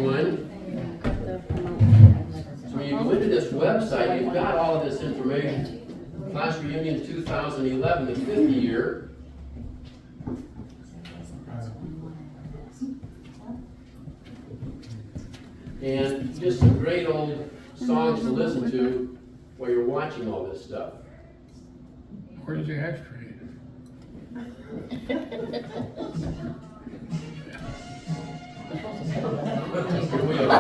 one. So when you go into this website, you've got all of this information. Class reunion 2011, the 50 year. And just some great old songs to listen to while you're watching all this stuff. Where's the extra? Here we are.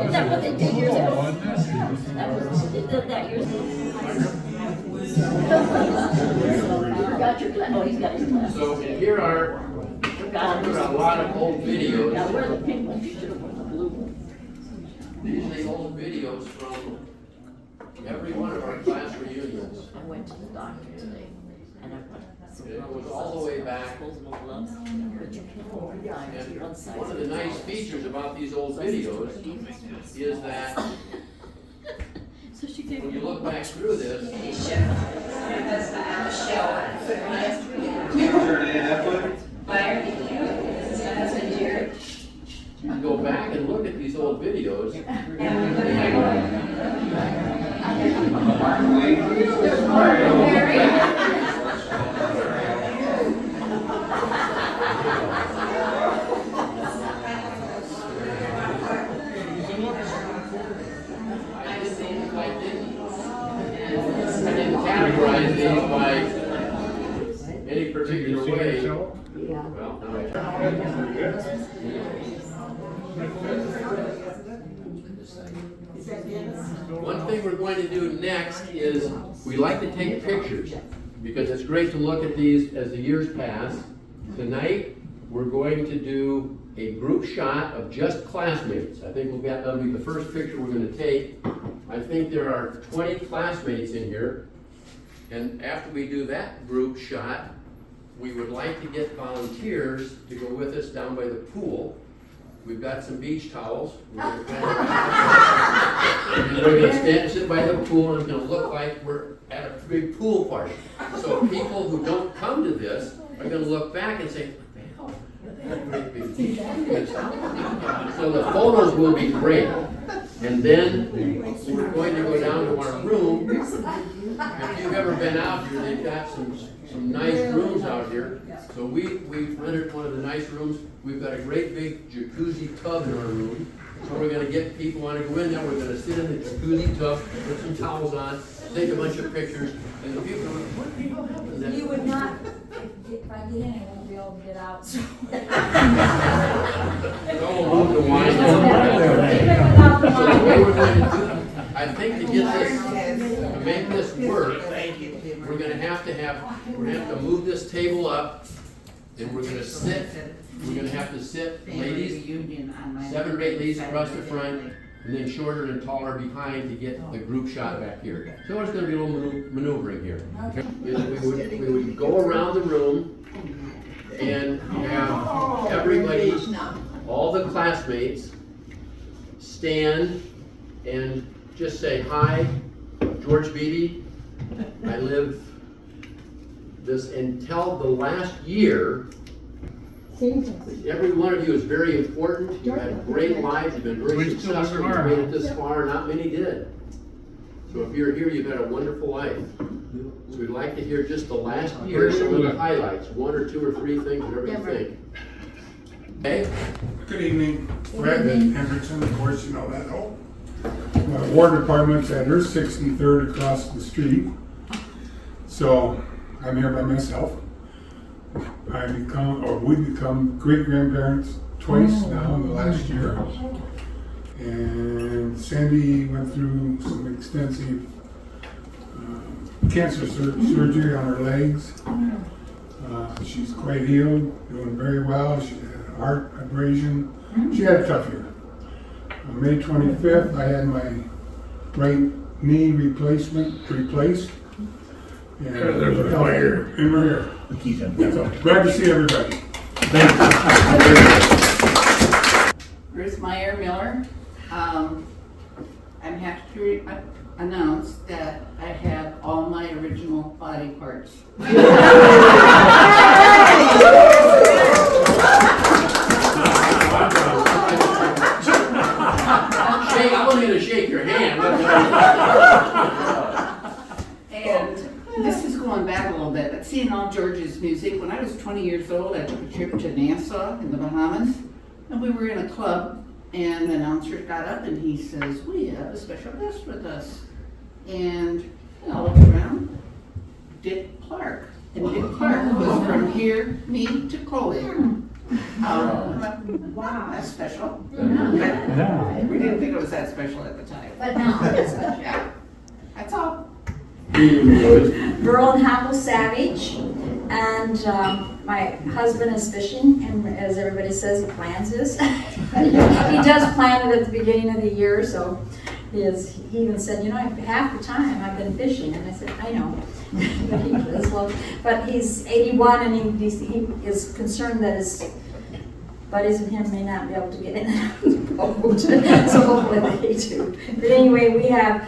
Is that what they did years ago? They did that years ago. Forgot your glass. Oh, he's got his glass. So here are a lot of old videos. Now, where are the pink ones? You should have worn the blue ones. These are the old videos from every one of our class reunions. I went to the doctor today, and I put some It was all the way back. disposable gloves. But you can hold it down to one side. One of the nice features about these old videos is that So she gave when me you look back through this, you can go back and look at these old videos. I didn't categorize these by any particular way. Well, now one thing we're going to do next is we like to take pictures because it's great to look at these as the years pass. Tonight, we're going to do a group shot of just classmates. I think that'll be the first picture we're going to take. I think there are 20 classmates in here. And after we do that group shot, we would like to get volunteers to go with us down by the pool. We've got some beach towels. We're going to stand and sit by the pool, and it's going to look like we're at a big pool party. So people who don't come to this are going to look back and say, what the hell? Great big beach. So the photos will be great. And then we're going to go down to our room. If you've ever been out here, they've got some nice rooms out here. So we've rented one of the nice rooms. We've got a great big jacuzzi tub in our room. So we're going to get people want to go in there. We're going to sit in the jacuzzi tub, put some towels on, take a bunch of pictures, and the people are like, what the hell happened there? You would not, if I get in, I won't be able to get out. So. We'll move the wine. Even without the So the way wine. we're going to do, I think to get this, to make this work, we're going to have to move this table up, and we're going to sit. We're going to have to sit, ladies, 7 or 8 ladies across the front, and then shorter and taller behind to get the group shot back here. So there's going to be a little maneuvering here. We would go around the room and have everybody, all the classmates, stand and just say, hi, George Beatty, I live this until the last year. Every one of you is very important. You've had great lives. You've been very successful. You've made it this far. Not many did. So if you're here, you've had a wonderful life. So we'd like to hear just the last year, some of the highlights, 1 or 2 or 3 things, whatever you think. Okay? Good evening, Fred Hendrickson, of course you know that. War Department's at her 63rd across the street. So I'm here by myself. We become great grandparents twice now in the last year. And Sandy went through some extensive cancer surgery on her legs. She's quite healed, doing very well. She had a heart abrasion. She had a tough year. On May 25th, I had my right knee replaced. And There's a fire. And we're here. So, glad to see everybody. Thank you. Bruce Meyer Miller. I'm happy to announce that I have all my original body parts. was gonna shake your hand. And this is going back a little bit, but seeing all George's music, when I was 20 years old, I took a trip to Nassau in the Bahamas, and we were in a club, and the announcer got up and he says, we have a special guest with us. And I looked around, Dick Clark. And Dick Clark was from here, me to Chloe. Wow, that's special. Yeah. We didn't think it was that special at the time. But now it is. Yeah, that's all. Burl and Hopple Savage, and my husband is fishing, and as everybody says, he plans his. He does plan it at the beginning of the year, so he even said, you know, half the time I've been fishing, and I said, I know. But he does well. But he's 81, and he is concerned that his buddies and him may not be able to get in and out of the boat, so hopefully they do. But anyway, we have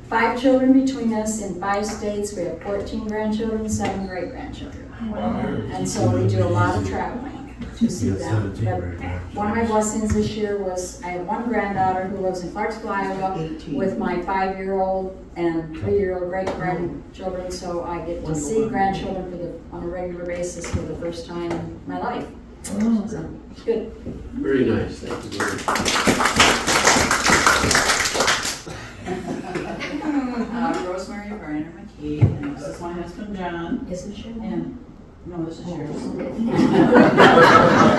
5 children between us in 5 states. We have 14 grandchildren, 7 great-grandchildren. And so we do a lot of traveling to see them. But one of my blessings this year was I have one granddaughter who lives in Clarksville, Iowa, with my 5-year-old and 3-year-old great-grandchildren, so I get to see grandchildren on a regular basis for the first time in my life. So, it's good. Very nice, thank you very much. Rosemary Briner McKee, and this is my husband John. Isn't she? And no, this is yours.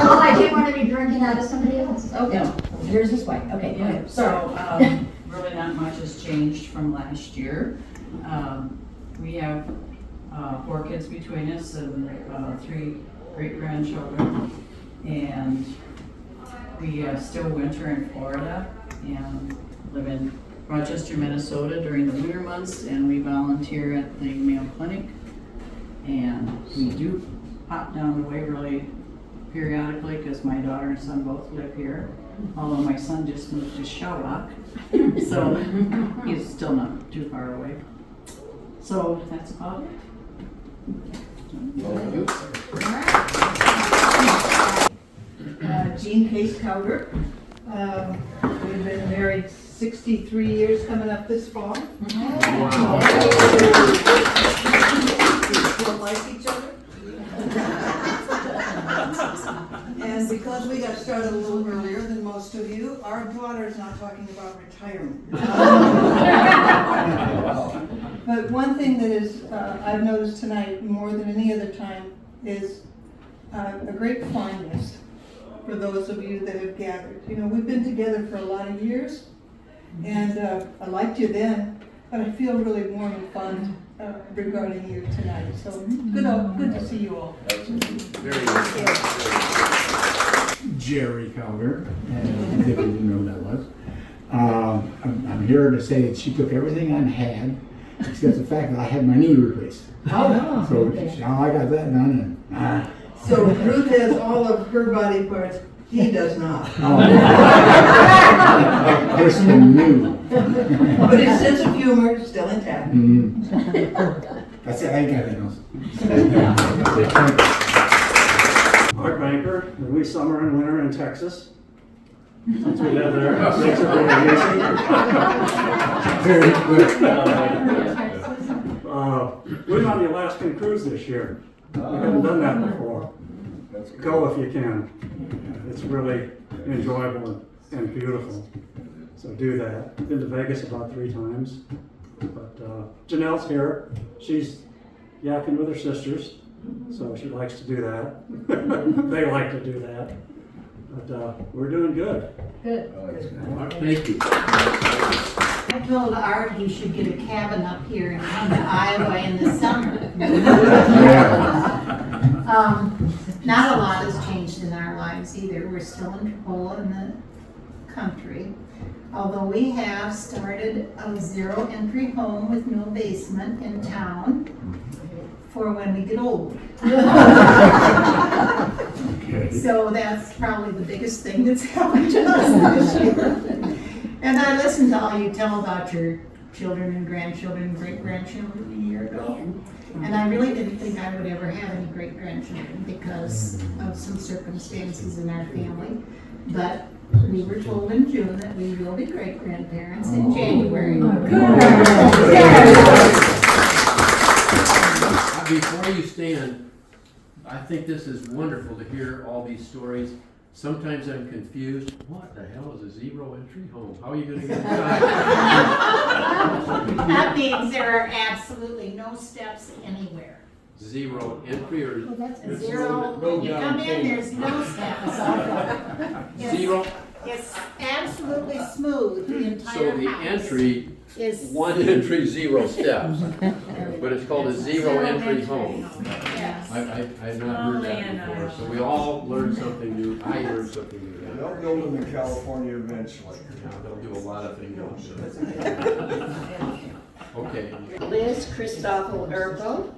Oh, I didn't want to be drinking out of somebody else's. Okay. No. Yours is white. Okay, go ahead. So, really not much has changed from last year. We have 4 kids between us and 3 great-grandchildren. And we still winter in Florida and live in Rochester, Minnesota during the winter months, and we volunteer at the Mayo Clinic. And we do pop down to Waverly periodically because my daughter and son both live here. Although my son just moved to Shawrock, so he's still not too far away. So that's about it. Thank you. Jean Case Cowder. We've been married 63 years coming up this fall. Still like each other. And because we got started a little earlier than most of you, our daughter's not talking about retirement. But one thing that is I've noticed tonight more than any other time is a great fondness for those of you that have gathered. You know, we've been together for a lot of years, and I liked you then, but I feel really warm and fond regarding you tonight. So good to see you all. Very nice. Jerry Cowder, and if you didn't know who that was. I'm here to say that she took everything I had, except the fact that I had my knee replaced. Oh, So I got that done, and so Ruth has all of her body parts, he does not. Kristen knew. But his sense of humor is still intact. That's it, I ain't got anything else. Art banker, and we summer and winter in Texas. Since we live there, it makes it really easy. We're on the Alaskan cruise this year. We haven't done that before. Go if you can. It's really enjoyable and beautiful. So do that. Been to Vegas about 3 times. But Janelle's here. She's yakking with her sisters. So she likes to do that. They like to do that. But we're doing good. Good. Thank you. I told Art he should get a cabin up here and come to Iowa in the summer. Not a lot has changed in our lives either. We're still in Tripola in the country. Although we have started a 0 entry home with no basement in town for when we get old. Okay. So that's probably the biggest thing that's happened to us this year. And I listened to all you tell about your children and grandchildren and great-grandchildren a year ago. And I really didn't think I would ever have any great-grandchildren because of some circumstances in our family. But We were told in June that we will be great-grandparents in January. Before you stand, I think this is wonderful to hear all these stories. Sometimes I'm confused. What the hell is a zero entry home? How are you going to get inside? That means there are absolutely no steps anywhere. Zero entry or Well, that's a zero. When you come in, there's no steps. zero? It's absolutely smooth, the So entire the house. entry, Is, one entry, zero steps. But it's called a zero entry home. yes. I've not heard that before, so we all learned something new. I learned something new. They'll build them in California eventually. Yeah, they'll do a lot of things. Okay. Liz Christoffel Erbo,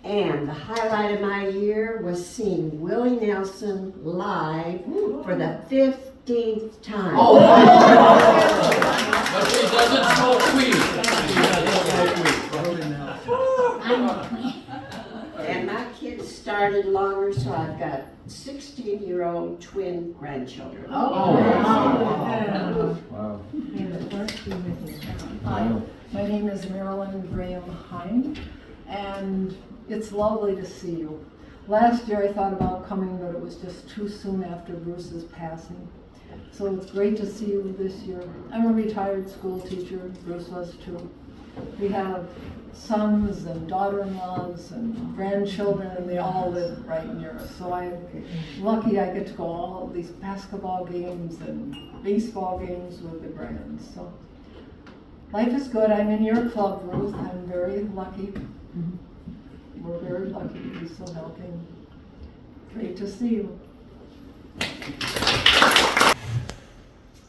and the highlight of my year was seeing Willie Nelson live for the 15th time. Oh! But she doesn't smoke weed. She doesn't smoke weed. And my kids started longer, so I've got 16-year-old twin grandchildren. Hi, my name is Marilyn Graham Hine, and it's lovely to see you. Last year I thought about coming, but it was just too soon after Bruce's passing. So it's great to see you this year. I'm a retired school teacher, Bruce was too. We have sons and daughter-in-laws and grandchildren, and they all live right near us. So I'm lucky I get to go all of these basketball games and baseball games with the grands. So life is good. I'm in your club, Ruth. I'm very lucky. We're very lucky to be so healthy. Great to see you.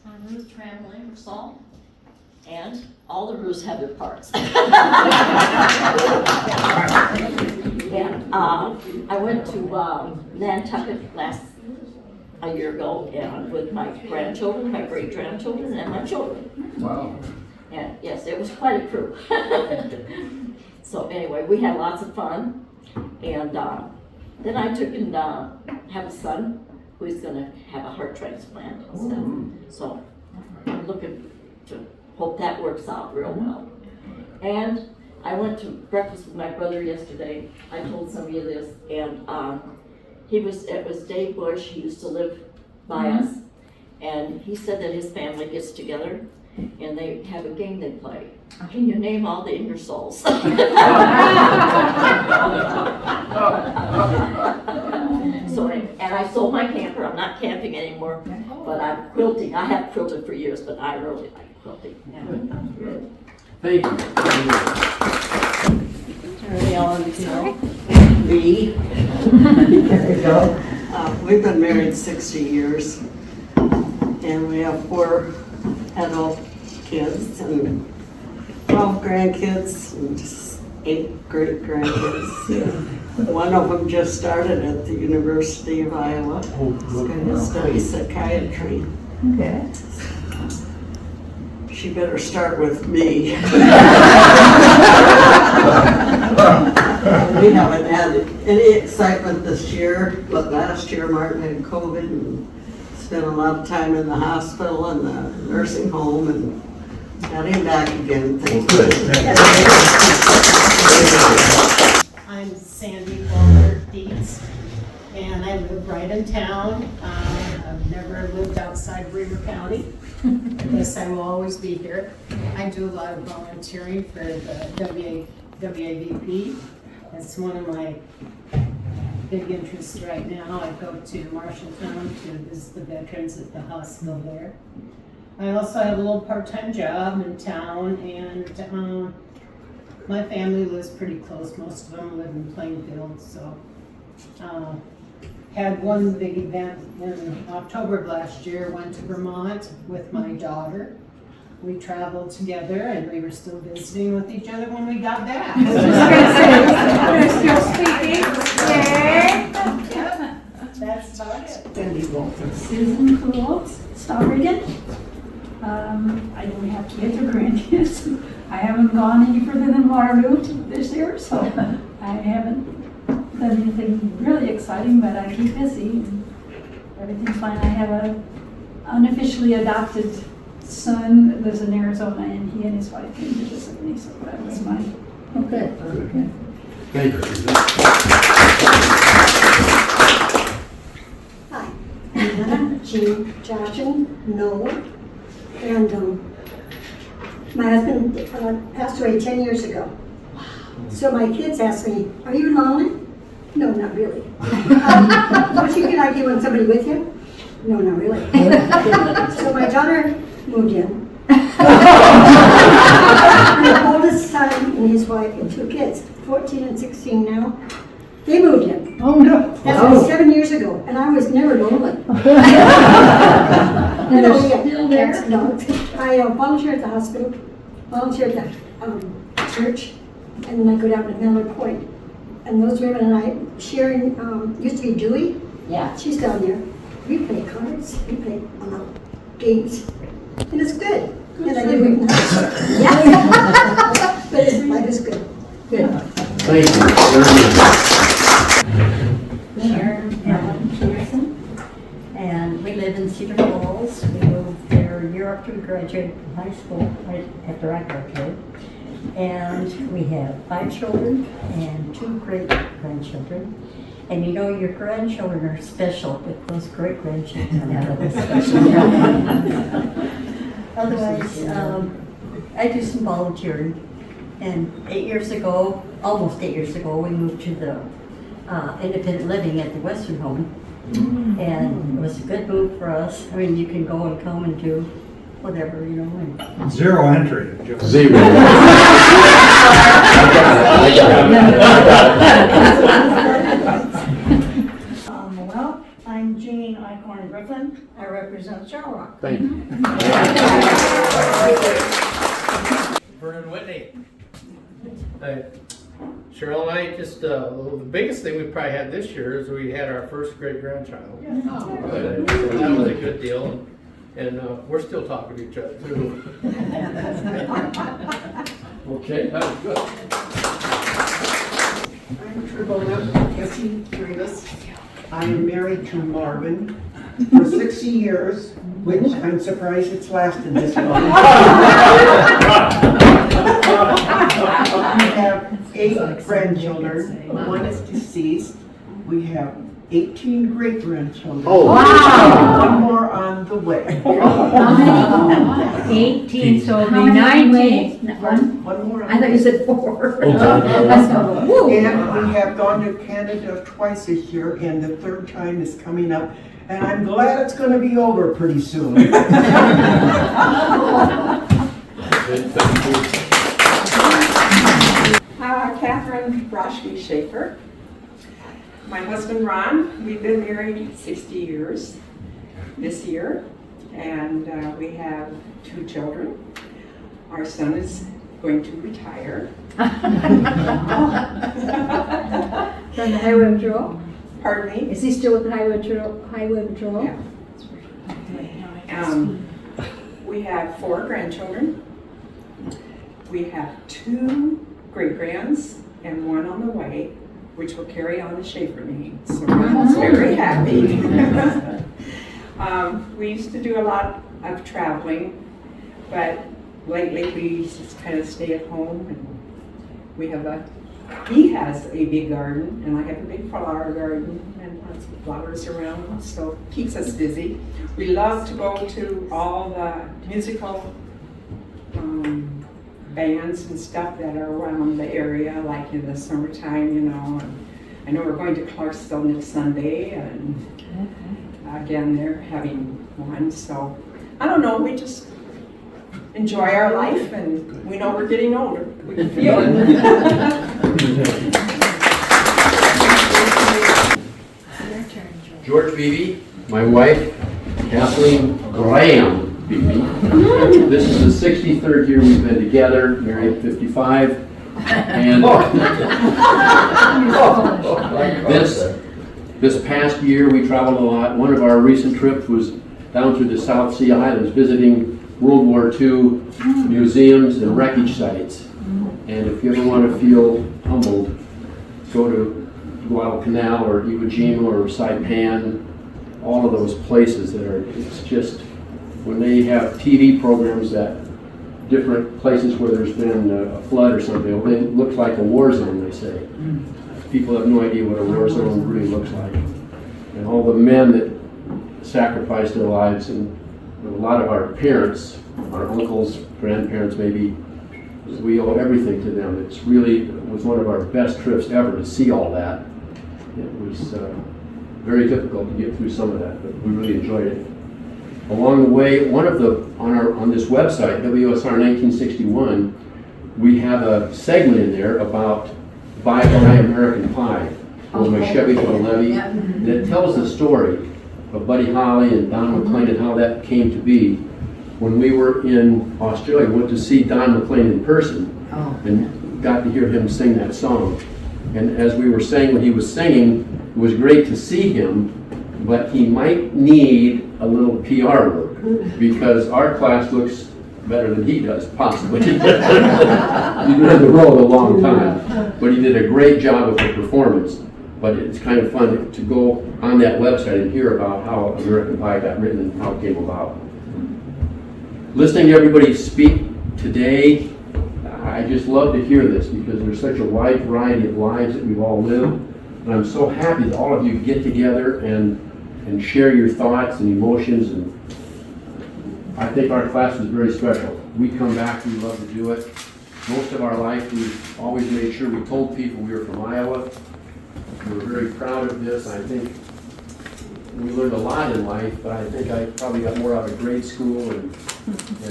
I'm Ruth Tramley, Salt, and all the Ruths have their parts. And I went to Nantucket a year ago, and with my grandchildren, my great-grandchildren, and my children. Wow. And yes, it was quite a crew. So anyway, we had lots of fun, and then I took and have a son who's gonna have a heart transplant and stuff. So I'm looking to hope that works out real well. And I went to breakfast with my brother yesterday. I told some of you this, and it was Dave Bush. He used to live by us, and he said that his family gets together and they have a game they play. Can you name all the Ingersolls? So, and I sold my camper. I'm not camping anymore, but I'm quilting. I have quilted for years, but I really like quilting. Thank you. Are they all in the Me. There you go. We've been married 60 years, and we have 4 adult kids and 12 grandkids and just 8 great grandkids. One of them just started at the University of Iowa. He's going to study psychiatry. Okay. She better start with me. We haven't had any excitement this year, but last year Martin had COVID and spent a lot of time in the hospital and the nursing home, and got him back again. Thank you. I'm Sandy Walter Dietz, and I live right in town. I've never lived outside Weaver County. I guess I will always be here. I do a lot of volunteering for the WAVP. That's one of my big interests right now. I go to Marshalltown to visit the veterans at the hospital there. I also have a little part-time job in town, and my family lives pretty close. Most of them live in Plainfield, so had one big event in October of last year. Went to Vermont with my daughter. We traveled together, and we were still visiting with each other when we got back. We're still speaking. Yep, that's about it. Susan Cool, Stallregan. I don't have to get to grandkids. I haven't gone any further than Waterloo this year, so I haven't done anything really exciting, but I keep busy. Everything's fine. I have a unofficially adopted son lives in Arizona, and he and his wife came to visit me, so that was my. Okay. Thank you. Hi, I'm Hannah, Jean, Josh, and Noah. And my husband passed away 10 years ago. So my kids ask me, are you lonely? No, not really. Don't you get idea when somebody with you? No, not really. So my daughter moved in. My oldest son and his wife and 2 kids, 14 and 16 now, they moved in. Oh, no. That was 7 years ago, and I was never lonely. And they're still there? Cats, dogs. I volunteer at the hospital, volunteer at the church, and then I go down to Miller Point. And those women and I, Sharon, used to be Dewey. Yeah. She's down there. We play cards, we play games, and it's good. And I live in the house. Yeah. But life is good. Good. Thank you very much. Sharon Allen Peterson, and we live in Cedar Falls. We moved there a year after we graduated from high school, right after I graduated. And we have 5 children and 2 great-grandchildren. And you know, your grandchildren are special, but those great-grandchildren are really special. Otherwise, I do some volunteering. And 8 years ago, almost 8 years ago, we moved to the independent living at the Western Home. And it was a good move for us. I mean, you can go and come and do whatever, you know. And Zero entry. Zero. Well, I'm Jean Eichhorn Griffin. I represent Shell Rock. Thank you. Vernon Whitney. Hi. Cheryl and I just, the biggest thing we probably had this year is we had our first great-grandchild. That was a good deal. And we're still talking to each other too. Okay, that was good. I'm Tribona Cassie Rivas. I am married to Marvin for 60 years, which I'm surprised it's lasted this long. We have 8 grandchildren. 1 is deceased. We have 18 great-grandchildren. Oh, wow. 1 more on the way. 18, so it'll How be many 19. One more on I thought you the said 4. Okay. That's not, woo. And we have gone to Canada twice this year, and the 3rd time is coming up. And I'm glad it's going to be over pretty soon. Good, thank you. Catherine Broschke Schaefer. My husband Ron, we've been married 60 years this year, and we have 2 children. Our son is going to retire. From the Highway Patrol? Pardon me? Is he still with the Highway Patrol? Yeah. We have 4 grandchildren. We have 2 great-grands and 1 on the way, which will carry on the Schaefer name. So Ron's very happy. We used to do a lot of traveling, but lately we just kind of stay at home. And he has a big garden, and I have a big flower garden and lots of flowers around, so it keeps us busy. We love to go to all the musical bands and stuff that are around the area, like in the summertime, you know. And I know we're going to Clarksville next Sunday, and again, they're having one. So I don't know, we just enjoy our life, and we know we're getting older. We can feel it. George Beebe, my wife, Kathleen Graham Beebe. This is the 63rd year we've been together, married 55. And this past year we traveled a lot. One of our recent trips was down through the South Sea Islands, visiting World War II museums and wreckage sites. And if you ever want to feel humbled, go to Guadalcanal or Iwo Jima or Saipan, all of those places that are, it's just when they have TV programs at different places where there's been a flood or something, it looks like a war zone, they say. People have no idea what a war zone really looks like. And all the men that sacrificed their lives, and a lot of our parents, our uncles, grandparents maybe, we owe everything to them. It was one of our best trips ever to see all that. It was very difficult to get through some of that, but we really enjoyed it. Along the way, on this website, WSR 1961, we have a segment in there about Bye Bye American Pie, with my Chevy for the Levy, and it tells the story of Buddy Holly and Don McLean and how that came to be. When we were in Australia, we went to see Don McLean in person and got to hear him sing that song. And as we were saying when he was singing, it was great to see him, but he might need a little PR work because our class looks better than he does, possibly. He's been on the road a long time, but he did a great job with the performance. But it's kind of fun to go on that website and hear about how American Pie got written and how it came about. Listening to everybody speak today, I just love to hear this because there's such a wide variety of lives that we've all lived. And I'm so happy that all of you get together and share your thoughts and emotions. And I think our class is very special. We come back, we love to do it. Most of our life, we've always made sure we told people we were from Iowa. We were very proud of this. I think we learned a lot in life, but I think I probably got more out of grade school and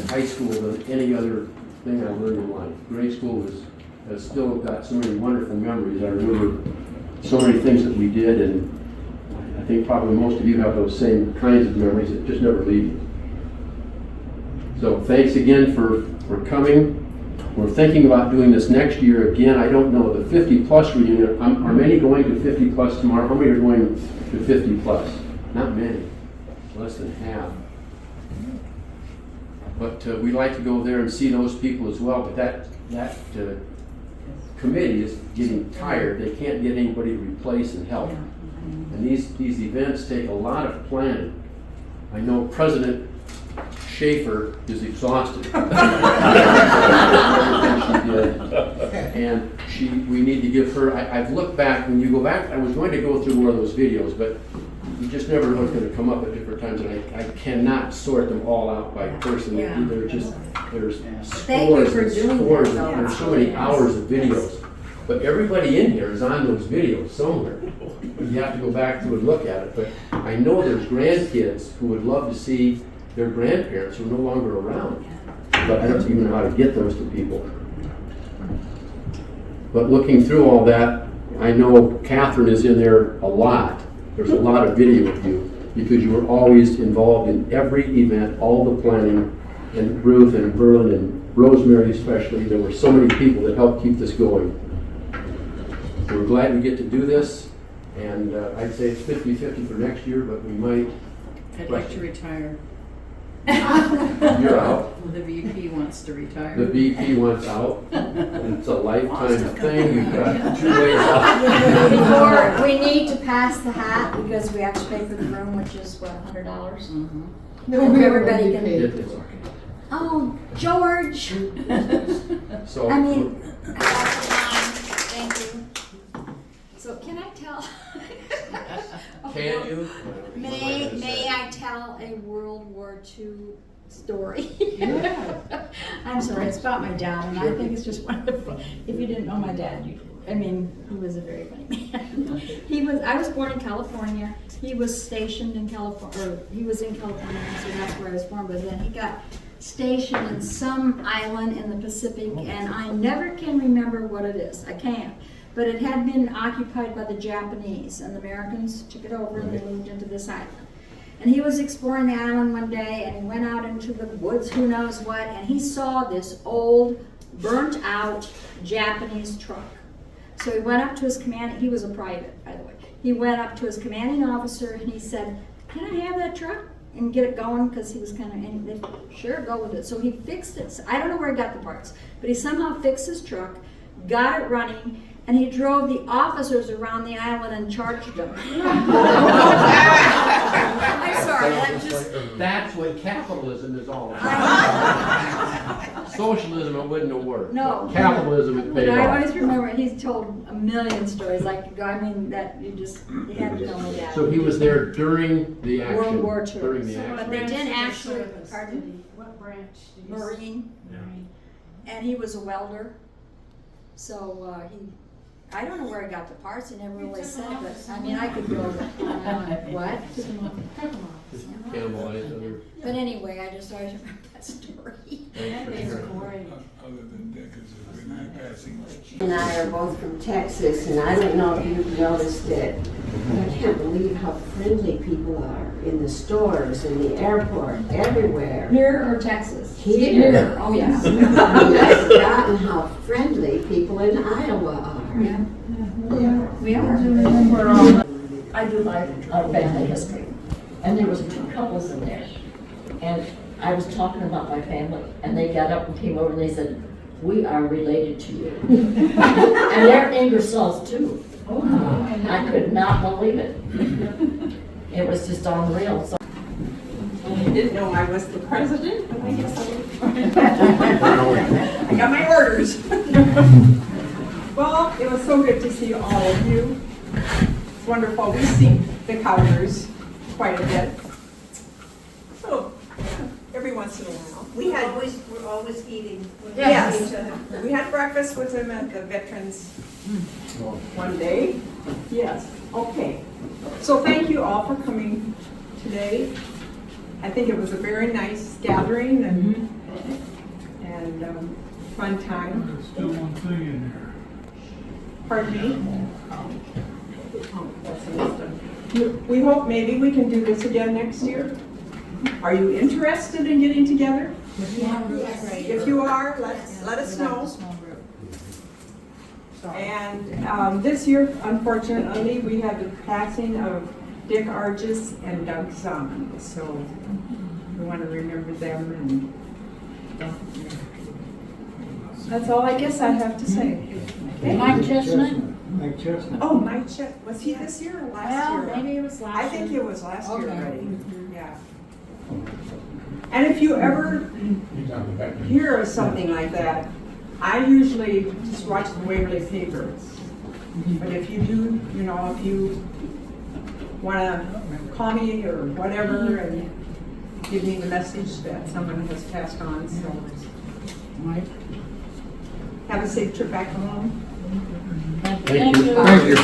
high school than any other thing I learned in life. Grade school has still got so many wonderful memories. I remember so many things that we did, and I think probably most of you have those same kinds of memories that just never leave you. So thanks again for coming. We're thinking about doing this next year again. I don't know, the 50 plus reunion, are many going to 50 plus tomorrow? How many are going to 50 plus? Not many, less than half. But we'd like to go there and see those people as well, but that committee is getting tired. They can't get anybody to replace and help. And these events take a lot of planning. I know President Schaefer is exhausted. And we need to give her, I've looked back, when you go back, I was going to go through more of those videos, but you just never know what's going to come up at different times, and I cannot sort them all out by person. There's scores and scores, there's so many hours of videos. But everybody in here is on those videos somewhere. You have to go back through and look at it. But I know there's grandkids who would love to see their grandparents who are no longer around. But I don't even know how to get those to people. But looking through all that, I know Catherine is in there a lot. There's a lot of video of you because you were always involved in every event, all the planning, and Ruth and Berlin and Rosemary especially. There were so many people that helped keep this going. We're glad we get to do this, and I'd say it's 50-50 for next year, but we might. I'd like to retire. You're out. The VP wants to retire. The VP wants out. It's a lifetime thing. You've got 2 ways out. Before, we need to pass the hat because we have to pay for the room, which is what, $100? No, everybody can. It's okay. Oh, George. So, I mean, thank you. So can I tell? Can you? May I tell a World War II story? I'm sorry, it's about my dad, and I think it's just wonderful. If you didn't know my dad, he was a very funny man. I was born in California. He was stationed in California, or he was in California, so that's where I was born. But then he got stationed in some island in the Pacific, and I never can remember what it is. I can't. But it had been occupied by the Japanese, and the Americans took it over and they moved into this island. And he was exploring the island one day, and he went out into the woods, who knows what, and he saw this old, burnt out Japanese truck. So he went up to his commanding, he was a private, by the way. He went up to his commanding officer and he said, "Can I have that truck and get it going?" Because he was kind of, and they, sure, go with it. So he fixed it. So I don't know where he got the parts, but he somehow fixed his truck, got it running, and he drove the officers around the island and charged them. I'm sorry, that just, That's what capitalism is all about. Socialism, it wouldn't have worked. No. Capitalism, it paid but I off. always remember, he's told a million stories, like, I mean, that you had to know that. So he was there during the action. World War II. During the But action. they didn't actually, Service. pardon? What branch did you? Marine. And he was a welder. So, I don't know where I got the parts, he never really said, but, I mean, I could go, what? Cannibalized others. But anyway, I just always remember that story. Other than Dick, has there been any passing? And I are both from Texas, and I don't know if you've noticed it, but I can't believe how friendly people are in the stores, in the airport, everywhere. Here or Texas? Here. Oh, yeah. I mean, I've forgotten how friendly people in Iowa are. Yeah. We are. I do my family history, and there was 2 couples in there, and I was talking about my family, and they got up and came over and they said, "We are related to you," and they're Ingersolls too. I could not believe it. It was just unreal. So I didn't know I was the president, but I guess I got my orders. Well, it was so good to see all of you. It's wonderful. We see the Cowders quite a bit. So, every once in a while. We're always eating. Yes. We had breakfast with them at the Veterans one day. Yes, okay. So thank you all for coming today. I think it was a very nice gathering and fun time. There's still one thing in there. Pardon me? Oh, that's a mistake. We hope maybe we can do this again next year. Are you interested in getting together? Yes. If you are, let us know. And this year, unfortunately, we had the passing of Dick Argis and Doug Zahn. So we want to remember them. And that's all I guess I have to say. Okay. Mike Chestnut? Mike Chestnut. Oh, Mike Chestnut. Was he this year or last year? Well, maybe it was last year. I think it was last year Okay. already. Yeah. And if you ever hear of something like that, I usually just watch the Waverly paper. But if you do, you know, if you want to call me or whatever and give me the message that someone has passed on, so. Have a safe trip back home. Thank you. Thank you.